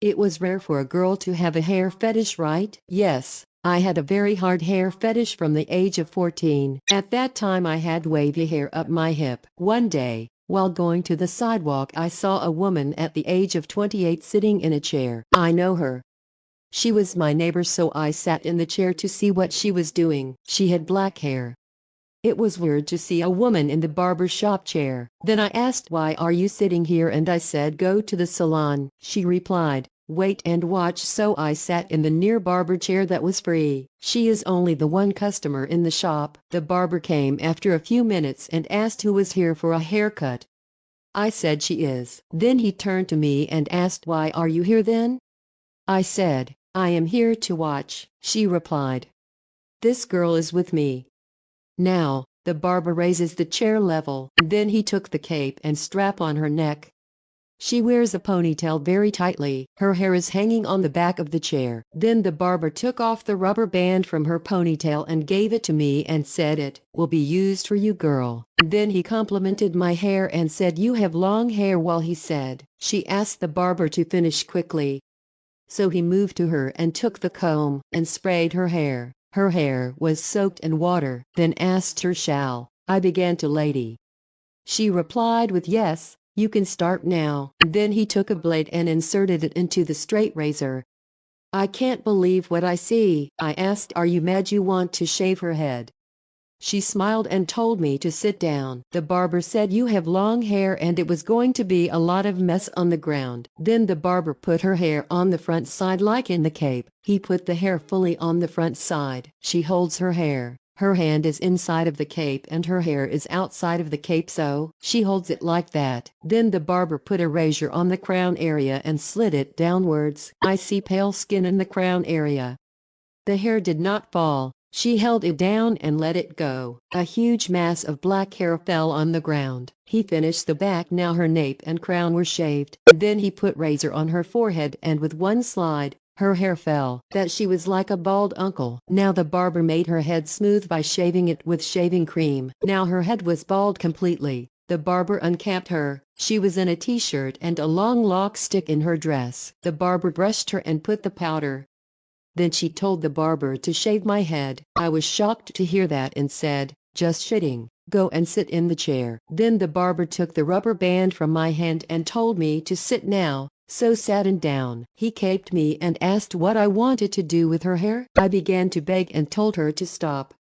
It was rare for a girl to have a hair fetish, right? Yes, I had a very hard hair fetish from the age of 14. At that time I had wavy hair up my hip. One day, while going to the sidewalk, I saw a woman at the age of 28 sitting in a chair. I know her. She was my neighbor, so I sat in the chair to see what she was doing. She had black hair. It was weird to see a woman in the barber shop chair. Then I asked, "Why are you sitting here?" and I said, "Go to the salon." She replied, "Wait and watch." So I sat in the near barber chair that was free. She is only the one customer in the shop. The barber came after a few minutes and asked who was here for a haircut. I said she is. Then he turned to me and asked, "Why are you here then?" I said, "I am here to watch." She replied, "This girl is with me." Now, the barber raises the chair level, and then he took the cape and strap on her neck. She wears a ponytail very tightly. Her hair is hanging on the back of the chair. Then the barber took off the rubber band from her ponytail and gave it to me and said, "It will be used for you, girl." And then he complimented my hair and said, "You have long hair." While he said, she asked the barber to finish quickly. So he moved to her and took the comb and sprayed her hair. Her hair was soaked in water. Then asked her, "Shall I begin to lady?" She replied with, "Yes, you can start now." And then he took a blade and inserted it into the straight razor. I can't believe what I see. I asked, "Are you mad you want to shave her head?" She smiled and told me to sit down. The barber said, "You have long hair and it was going to be a lot of mess on the ground." Then the barber put her hair on the front side like in the cape. He put the hair fully on the front side. She holds her hair. Her hand is inside of the cape and her hair is outside of the cape, so she holds it like that. Then the barber put a razor on the crown area and slid it downwards. I see pale skin in the crown area. The hair did not fall. She held it down and let it go. A huge mass of black hair fell on the ground. He finished the back. Now her nape and crown were shaved. Then he put razor on her forehead and with one slide, her hair fell, that she was like a bald uncle. Now the barber made her head smooth by shaving it with shaving cream. Now her head was bald completely. The barber uncapped her. She was in a t-shirt and a long lock stick in her dress. The barber brushed her and put the powder. Then she told the barber to shave my head. I was shocked to hear that and said, "Just shitting. Go and sit in the chair." Then the barber took the rubber band from my hand and told me to sit now, so sat down. He caped me and asked what I wanted to do with her hair. I began to beg and told her to stop.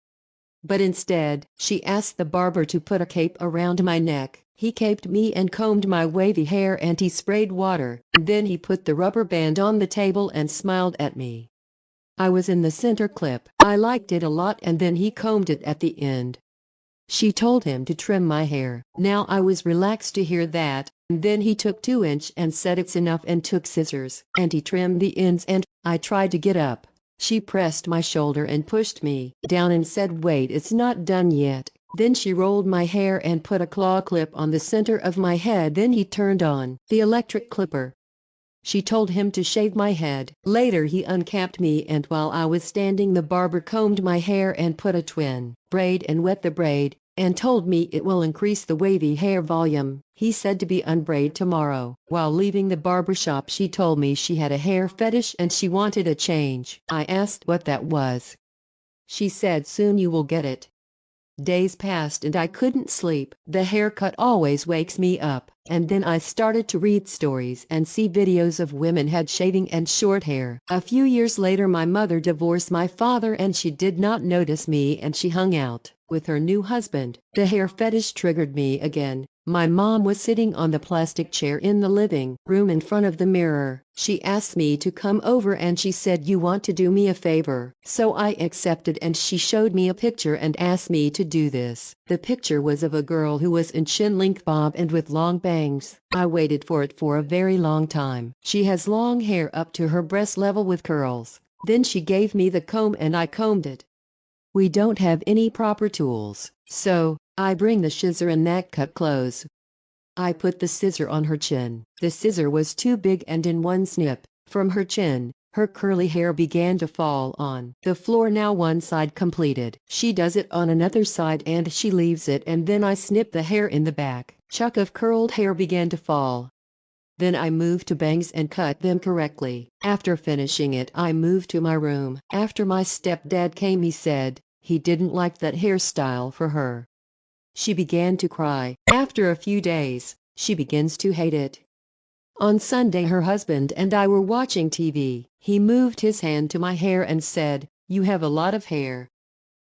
But instead, she asked the barber to put a cape around my neck. He caped me and combed my wavy hair and he sprayed water. Then he put the rubber band on the table and smiled at me. I was in the center clip. I liked it a lot and then he combed it at the end. She told him to trim my hair. Now I was relaxed to hear that. Then he took 2-inch and said it's enough and took scissors and he trimmed the ends and I tried to get up. She pressed my shoulder and pushed me down and said, "Wait, it's not done yet." Then she rolled my hair and put a claw clip on the center of my head. Then he turned on the electric clipper. She told him to shave my head. Later he uncapped me and while I was standing the barber combed my hair and put a twin braid and wet the braid, and told me it will increase the wavy hair volume. He said to be unbraid tomorrow. While leaving the barber shop she told me she had a hair fetish and she wanted a change. I asked what that was. She said, "Soon you will get it." Days passed and I couldn't sleep. The haircut always wakes me up. And then I started to read stories and see videos of women head shaving and short hair. A few years later my mother divorced my father and she did not notice me and she hung out with her new husband. The hair fetish triggered me again. My mom was sitting on the plastic chair in the living room in front of the mirror. She asked me to come over and she said, "You want to do me a favor?" So I accepted and she showed me a picture and asked me to do this. The picture was of a girl who was in chin-length bob and with long bangs. I waited for it for a very long time. She has long hair up to her breast level with curls. Then she gave me the comb and I combed it. We don't have any proper tools, so I bring the scissor and that cut close. I put the scissor on her chin. The scissor was too big and in one snip from her chin, her curly hair began to fall on the floor. Now one side completed. She does it on another side and she leaves it and then I snip the hair in the back. Chunk of curled hair began to fall. Then I moved to bangs and cut them correctly. After finishing it, I moved to my room. After my stepdad came, he said he didn't like that hairstyle for her. She began to cry. After a few days, she begins to hate it. On Sunday, her husband and I were watching TV. He moved his hand to my hair and said, "You have a lot of hair.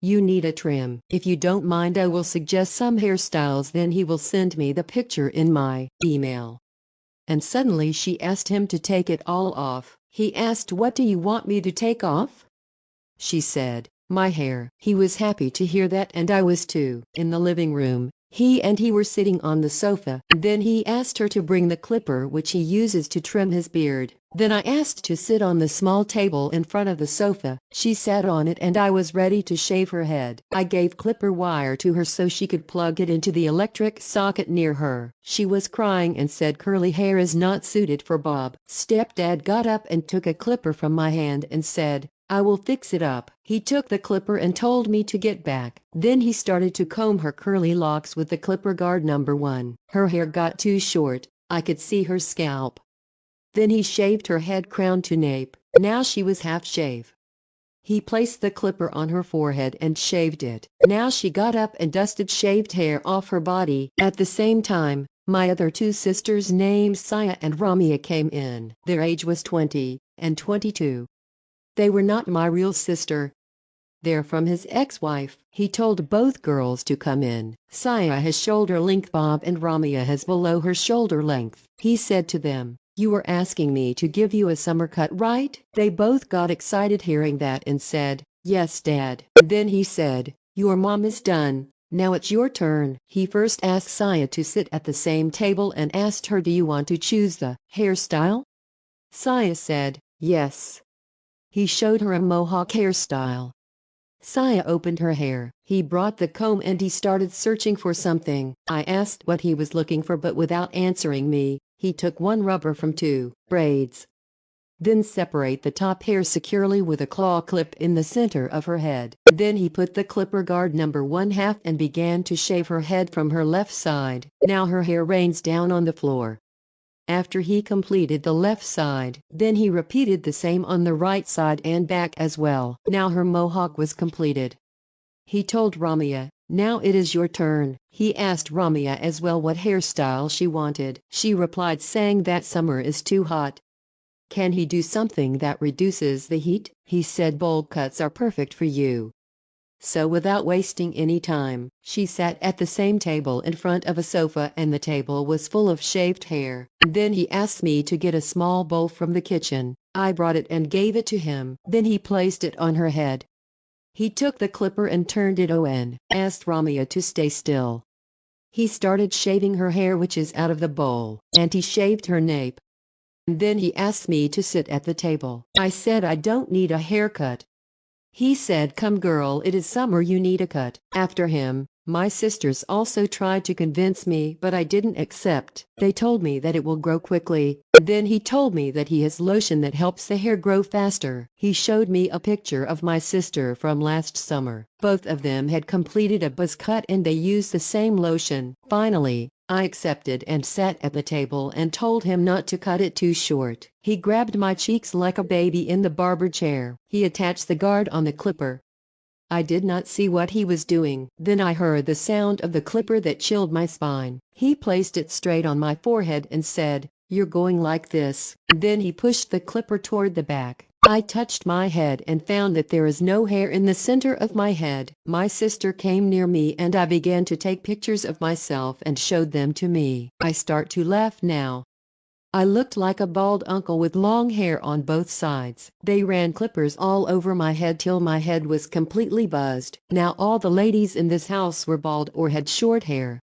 You need a trim. If you don't mind, I will suggest some hairstyles." Then he will send me the picture in my email. And suddenly she asked him to take it all off. He asked, "What do you want me to take off?" She said, "My hair." He was happy to hear that, and I was too. In the living room, he were sitting on the sofa. Then he asked her to bring the clipper which he uses to trim his beard. Then I asked to sit on the small table in front of the sofa. She sat on it and I was ready to shave her head. I gave clipper wire to her so she could plug it into the electric socket near her. She was crying and said curly hair is not suited for bob. Stepdad got up and took a clipper from my hand and said, "I will fix it up." He took the clipper and told me to get back. Then he started to comb her curly locks with the clipper guard number 1. Her hair got too short. I could see her scalp. Then he shaved her head crown to nape. Now she was half shave. He placed the clipper on her forehead and shaved it. Now she got up and dusted shaved hair off her body. At the same time, my other 2 sisters named Saya and Ramia came in. Their age was 20 and 22. They were not my real sister. They're from his ex-wife. He told both girls to come in. Saya has shoulder length bob and Ramia has below her shoulder length. He said to them, "You were asking me to give you a summer cut, right?" They both got excited hearing that and said, "Yes, Dad." Then he said, "Your mom is done. Now it's your turn." He first asked Saya to sit at the same table and asked her, "Do you want to choose the hairstyle?" Saya said, "Yes." He showed her a mohawk hairstyle. Saya opened her hair. He brought the comb and he started searching for something. I asked what he was looking for, but without answering me, he took one rubber from 2 braids. Then separate the top hair securely with a claw clip in the center of her head. Then he put the clipper guard number 1/2 and began to shave her head from her left side. Now her hair rains down on the floor. After he completed the left side, then he repeated the same on the right side and back as well. Now her mohawk was completed. He told Ramia, "Now it is your turn." He asked Ramia as well what hairstyle she wanted. She replied saying that summer is too hot. Can he do something that reduces the heat? He said bowl cuts are perfect for you. So without wasting any time, she sat at the same table in front of a sofa and the table was full of shaved hair. Then he asked me to get a small bowl from the kitchen. I brought it and gave it to him. Then he placed it on her head. He took the clipper and turned it on, asked Ramia to stay still. He started shaving her hair which is out of the bowl, and he shaved her nape. Then he asked me to sit at the table. I said I don't need a haircut. He said, "Come girl, it is summer, you need a cut." After him, my sisters also tried to convince me, but I didn't accept. They told me that it will grow quickly. Then he told me that he has lotion that helps the hair grow faster. He showed me a picture of my sister from last summer. Both of them had completed a buzz cut and they used the same lotion. Finally, I accepted and sat at the table and told him not to cut it too short. He grabbed my cheeks like a baby in the barber chair. He attached the guard on the clipper. I did not see what he was doing. Then I heard the sound of the clipper that chilled my spine. He placed it straight on my forehead and said, "You're going like this." Then he pushed the clipper toward the back. I touched my head and found that there is no hair in the center of my head. My sister came near me and I began to take pictures of myself and showed them to me. I start to laugh now. I looked like a bald uncle with long hair on both sides. They ran clippers all over my head till my head was completely buzzed. Now all the ladies in this house were bald or had short hair.